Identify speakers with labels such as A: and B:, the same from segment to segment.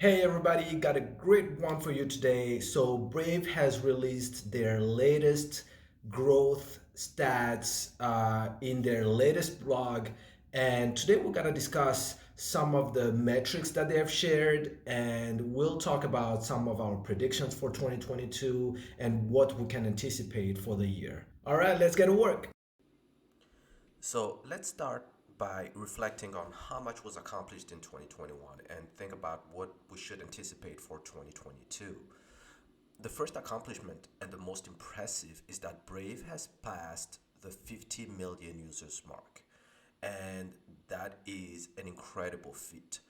A: Hey everybody, got a great one for you today. So, Brave has released their latest growth stats in their latest blog, and today we're gonna discuss some of the metrics that they have shared, and we'll talk about some of our predictions for 2022 and what we can anticipate for the year. All right, let's get to work.
B: So let's start by reflecting on how much was accomplished in 2021 and think about what we should anticipate for 2022. The first accomplishment and the most impressive is that Brave has passed the 50 million users mark. And that is an incredible feat.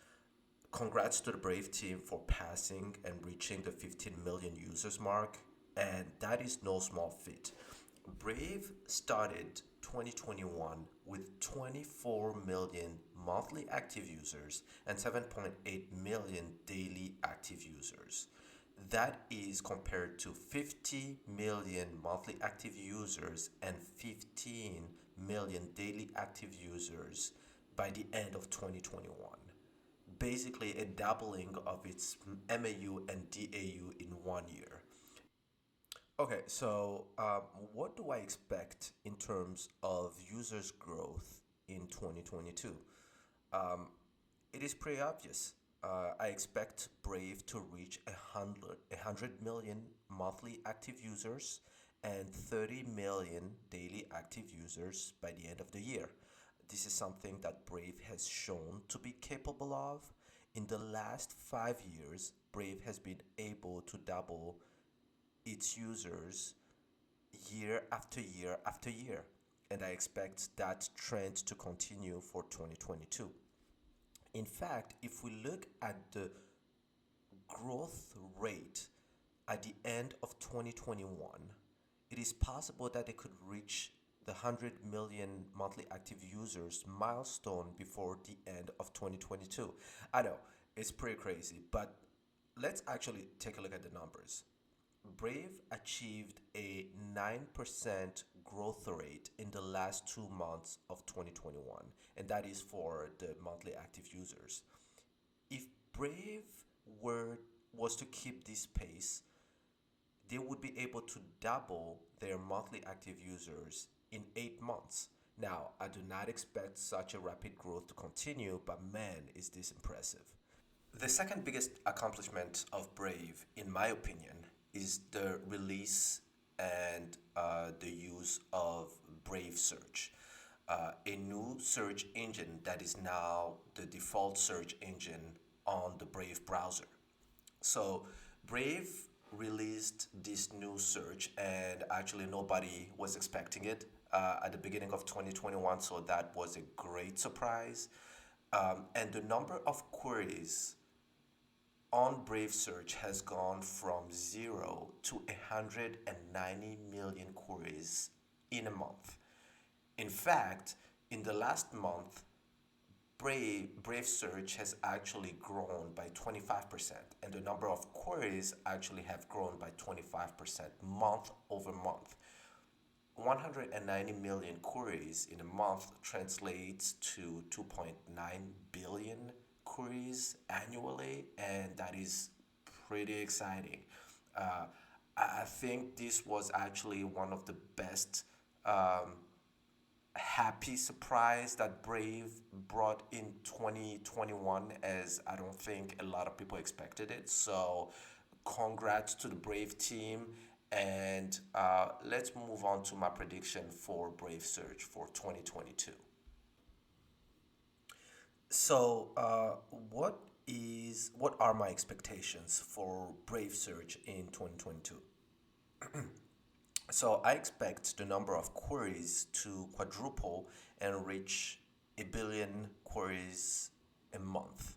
B: Congrats to the Brave team for passing and reaching the 15 million users mark, and that is no small feat. Brave started 2021 with 24 million monthly active users and 7.8 million daily active users. That is compared to 50 million monthly active users and 15 million daily active users by the end of 2021, basically a doubling of its MAU and DAU in 1 year. Okay, so what do I expect in terms of users' growth in 2022? Um, it is pretty obvious. I expect Brave to reach a hundred million monthly active users and 30 million daily active users by the end of the year. This is something that Brave has shown to be capable of. In the last 5 years, Brave has been able to double its users year after year after year. And I expect that trend to continue for 2022. In fact, if we look at the growth rate at the end of 2021, it is possible that they could reach the 100 million monthly active users milestone before the end of 2022. I know, it's pretty crazy, but let's actually take a look at the numbers. Brave achieved a 9% growth rate in the last 2 months of 2021, and that is for the monthly active users. If Brave were was to keep this pace, they would be able to double their monthly active users in 8 months. Now, I do not expect such a rapid growth to continue, but man, is this impressive. The second biggest accomplishment of Brave, in my opinion, is the release and the use of Brave Search, a new search engine that is now the default search engine on the Brave browser. So, Brave released this new search, and actually, nobody was expecting it at the beginning of 2021, so that was a great surprise. And the number of queries on Brave Search has gone from 0 to 190 million queries in a month. In fact, in the last month, Brave Search has actually grown by 25%, and the number of queries actually have grown by 25% month over month. 190 million queries in a month translates to 2.9 billion queries annually, and that is pretty exciting. Uh, I think this was actually one of the best happy surprise that Brave brought in 2021, as I don't think a lot of people expected it. So, congrats to the Brave team. And let's move on to my prediction for Brave Search for 2022. So, what are my expectations for Brave Search in 2022? So I expect the number of queries to quadruple and reach a billion queries a month.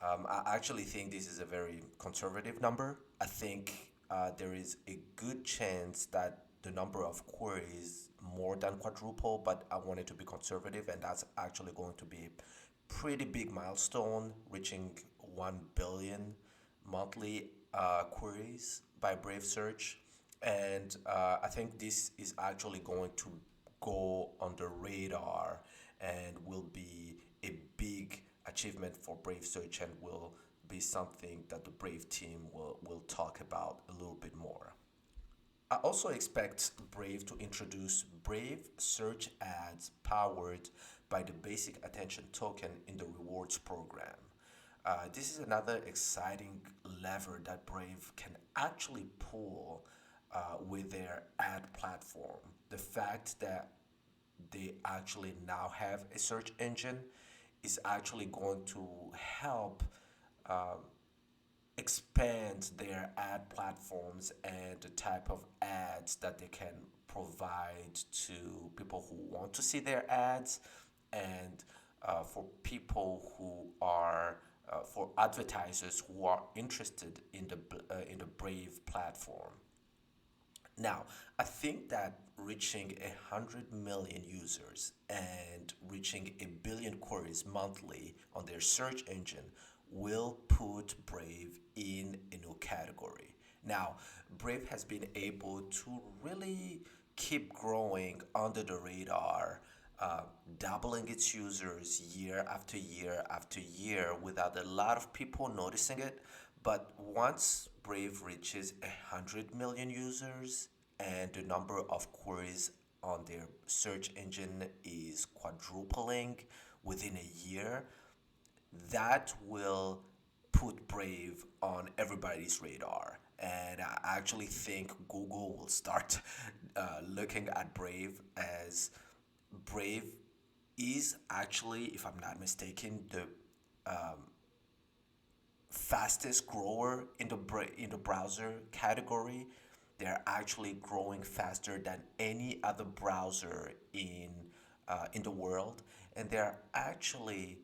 B: I actually think this is a very conservative number. I think there is a good chance that the number of queries more than quadruple, but I want it to be conservative, and that's actually going to be a pretty big milestone, reaching 1 billion monthly queries by Brave Search. And I think this is actually going to go on the radar and will be a big achievement for Brave Search and will be something that the Brave team will talk about a little bit more. I also expect Brave to introduce Brave search ads powered by the basic attention token in the rewards program. This is another exciting lever that Brave can actually pull with their ad platform. The fact that they actually now have a search engine is actually going to help expand their ad platforms and the type of ads that they can provide to people who want to see their ads and for people who are for advertisers who are interested in the Brave platform. Now, I think that reaching 100 million users and reaching 1 billion queries monthly on their search engine will put Brave in a new category. Now, Brave has been able to really keep growing under the radar, uh, doubling its users year after year after year without a lot of people noticing it. But once Brave reaches 100 million users and the number of queries on their search engine is quadrupling within a year, that will put Brave on everybody's radar. And I actually think Google will start looking at Brave as Brave is actually, if I'm not mistaken, the fastest grower in the browser category. They're actually growing faster than any other browser in the world, and they're actually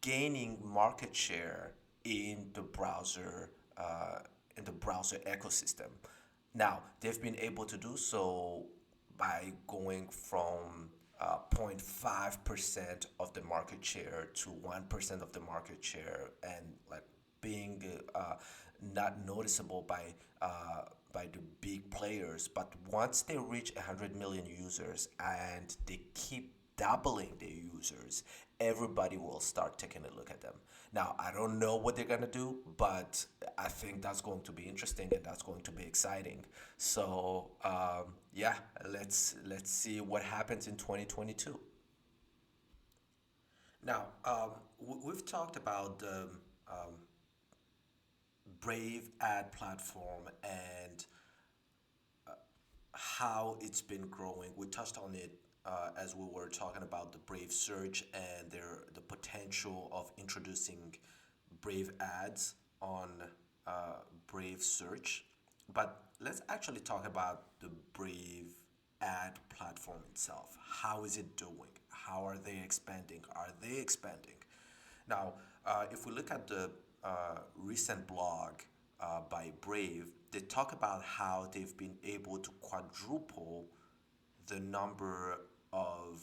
B: gaining market share in the browser ecosystem. Now they've been able to do so by going from 0.5% of the market share to 1% of the market share, and like being not noticeable by the big players. But once they reach 100 million users and they keep doubling their users, everybody will start taking a look at them. Now, I don't know what they're gonna do, but I think that's going to be interesting and that's going to be exciting. So, yeah, let's see what happens in 2022. Now, we've talked about the Brave ad platform and how it's been growing. We touched on it as we were talking about the Brave search and the potential of introducing Brave ads on Brave search. But let's actually talk about the Brave ad platform itself. How is it doing? How are they expanding? Are they expanding? Now, if we look at the recent blog by Brave, they talk about how they've been able to quadruple the number of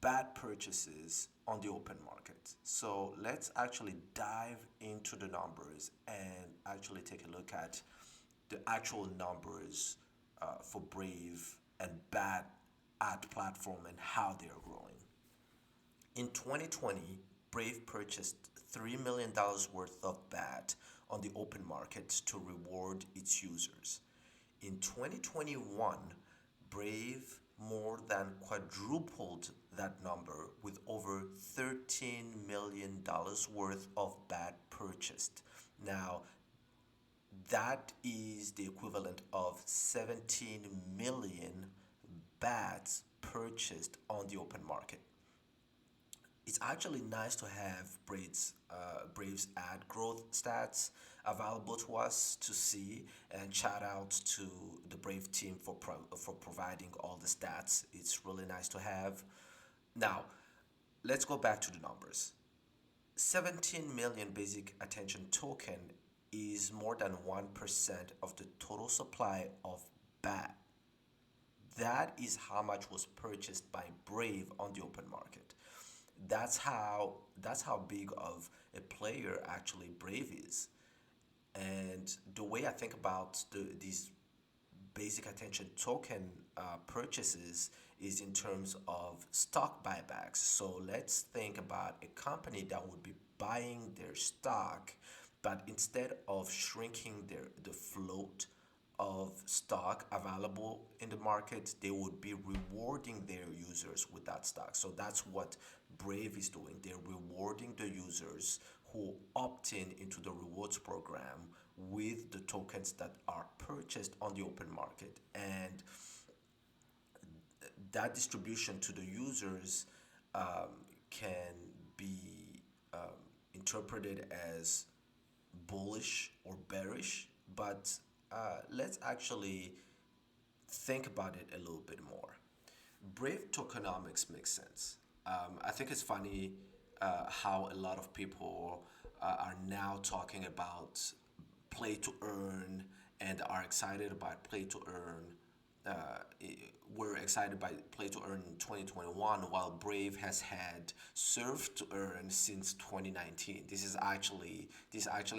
B: bad purchases on the open market. So let's actually dive into the numbers and actually take a look at the actual numbers for Brave and bad ad platform and how they're growing. In 2020, Brave purchased $3 million worth of BAT on the open market to reward its users. In 2021, Brave more than quadrupled that number with over $13 million worth of BAT purchased. Now, that is the equivalent of 17 million bats purchased on the open market. It's actually nice to have Braves ad growth stats available to us to see, and shout out to the Brave team for providing all the stats. It's really nice to have. Now, let's go back to the numbers. 17 million basic attention token is more than 1% of the total supply of BAT. That is how much was purchased by Brave on the open market. That's how big of a player actually Brave is. And the way I think about these basic attention token purchases is in terms of stock buybacks. So let's think about a company that would be buying their stock but instead of shrinking the float of stock available in the market, they would be rewarding their users with that stock. So that's what Brave is doing. They're rewarding the users who opt in into the rewards program with the tokens that are purchased on the open market. And that distribution to the users can be interpreted as bullish or bearish, but let's actually think about it a little bit more. Brave tokenomics makes sense. I think it's funny how a lot of people are now talking about play to earn and are excited about play to earn. We're excited by play to earn in 2021, while Brave has had serve to earn since 2019. This actually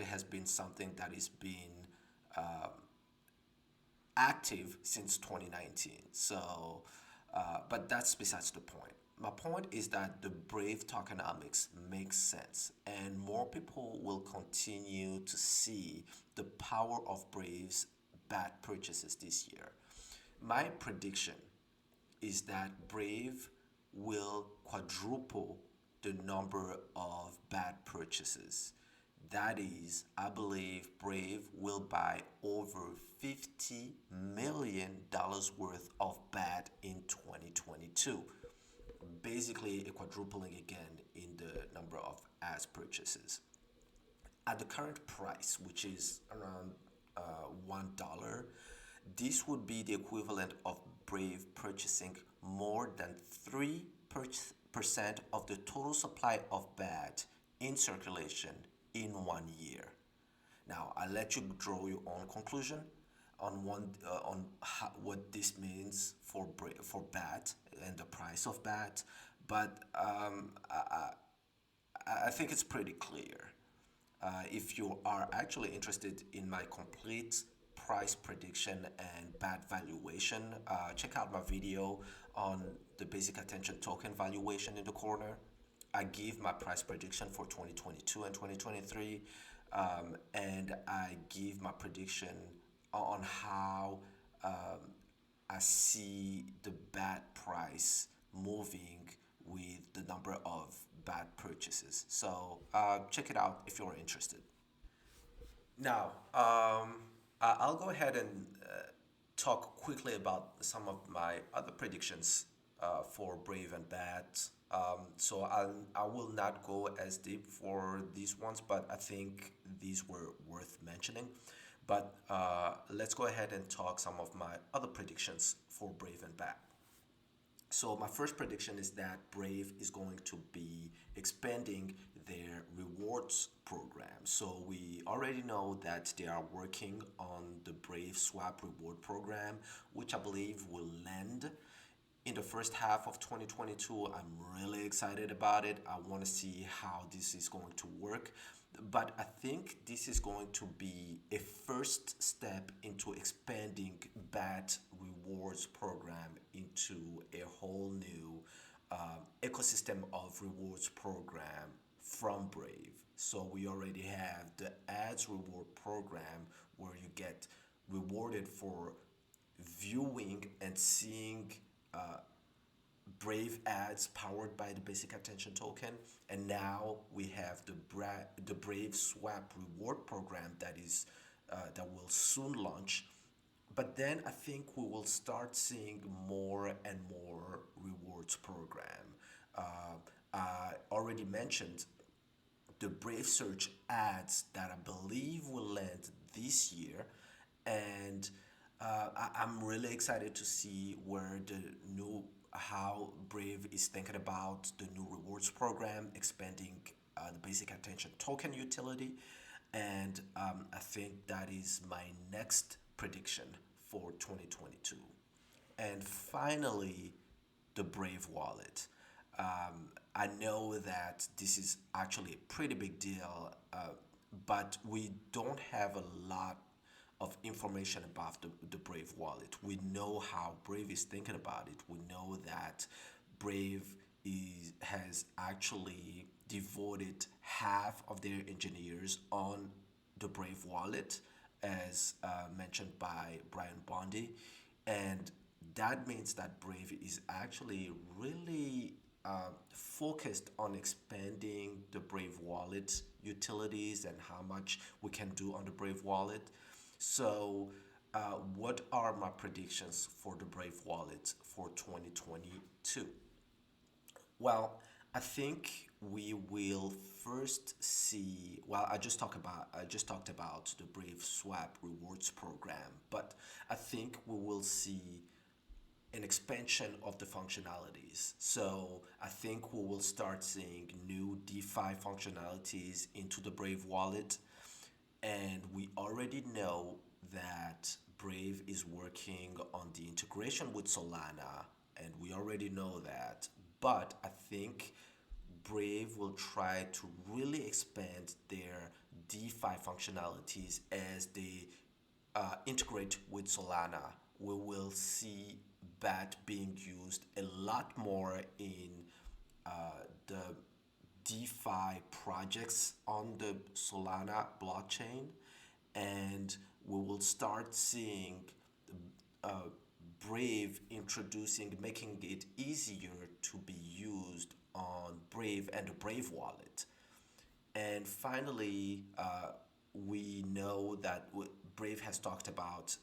B: has been something that is been active since 2019. So, but that's besides the point. My point is that the Brave tokenomics makes sense, and more people will continue to see the power of Brave's bad purchases this year. My prediction is that Brave will quadruple the number of bad purchases. That is, I believe Brave will buy over $50 million worth of bad in 2022. Basically, a quadrupling again in the number of ads purchases. At the current price, which is around $1, this would be the equivalent of Brave purchasing more than 3% of the total supply of BAT in circulation in 1 year. Now, I'll let you draw your own conclusion on what this means for BAT and the price of BAT, but I think it's pretty clear. If you are actually interested in my complete price prediction and bad valuation, check out my video on the basic attention token valuation in the corner. I give my price prediction for 2022 and 2023, and I give my prediction on how I see the bad price moving with the number of bad purchases. So check it out if you're interested. Now, I'll go ahead and talk quickly about some of my other predictions for Brave and Bad. I will not go as deep for these ones, but I think these were worth mentioning. But let's go ahead and talk some of my other predictions for Brave and Bad. So my first prediction is that Brave is going to be expanding their rewards program. So we already know that they are working on the Brave Swap reward program, which I believe will land in the first half of 2022. I'm really excited about it. I want to see how this is going to work. But I think this is going to be a first step into expanding BAT rewards program into a whole new ecosystem of rewards program from Brave. So we already have the ads reward program where you get rewarded for viewing and seeing Brave ads powered by the basic attention token, and now we have the Brave Swap reward program that will soon launch. But then I think we will start seeing more and more rewards program. I already mentioned the Brave Search ads that I believe will land this year, and I'm really excited to see where the new how Brave is thinking about the new rewards program, expanding the basic attention token utility, and I think that is my next prediction for 2022. And finally, the Brave wallet. I know that this is actually a pretty big deal, but we don't have a lot of information about the Brave wallet. We know how Brave is thinking about it. We know that Brave has actually devoted half of their engineers on the Brave wallet, as mentioned by Brian Bondi, and that means that Brave is actually really focused on expanding the Brave wallet utilities and how much we can do on the Brave wallet. So, what are my predictions for the Brave wallet for 2022? Well, I think we will first see. Well, I just talked about the Brave Swap rewards program, but I think we will see an expansion of the functionalities. So I think we will start seeing new DeFi functionalities into the Brave wallet, and we already know that Brave is working on the integration with Solana, and we already know that. But I think Brave will try to really expand their DeFi functionalities as they integrate with Solana. We will see that being used a lot more in the DeFi projects on the Solana blockchain, and we will start seeing uh, Brave introducing, making it easier to be used on Brave and the Brave wallet. And finally, we know that Brave has talked about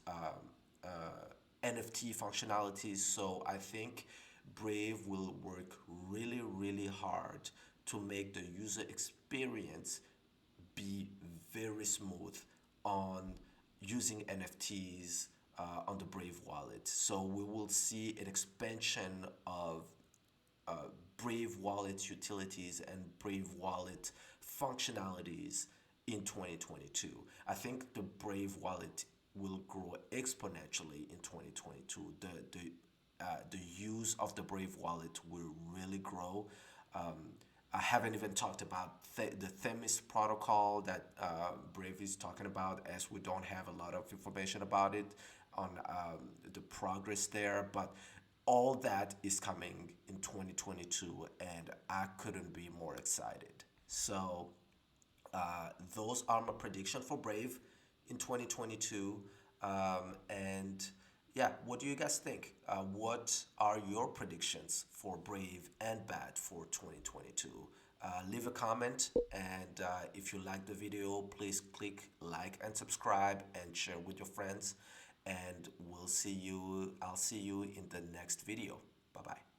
B: NFT functionalities. So I think Brave will work really, really hard to make the user experience be very smooth on using NFTs on the Brave wallet. So we will see an expansion of Brave Wallet utilities and Brave Wallet functionalities in 2022. I think the Brave Wallet will grow exponentially in 2022. The use of the Brave Wallet will really grow. I haven't even talked about the Themis protocol that Brave is talking about, as we don't have a lot of information about it on the progress there. But all that is coming in 2022, and I couldn't be more excited. So, those are my predictions for Brave in 2022. And yeah, what do you guys think? What are your predictions for Brave and Bad for 2022? Leave a comment, and if you like the video, please click like and subscribe and share with your friends. And I'll see you in the next video. Bye bye.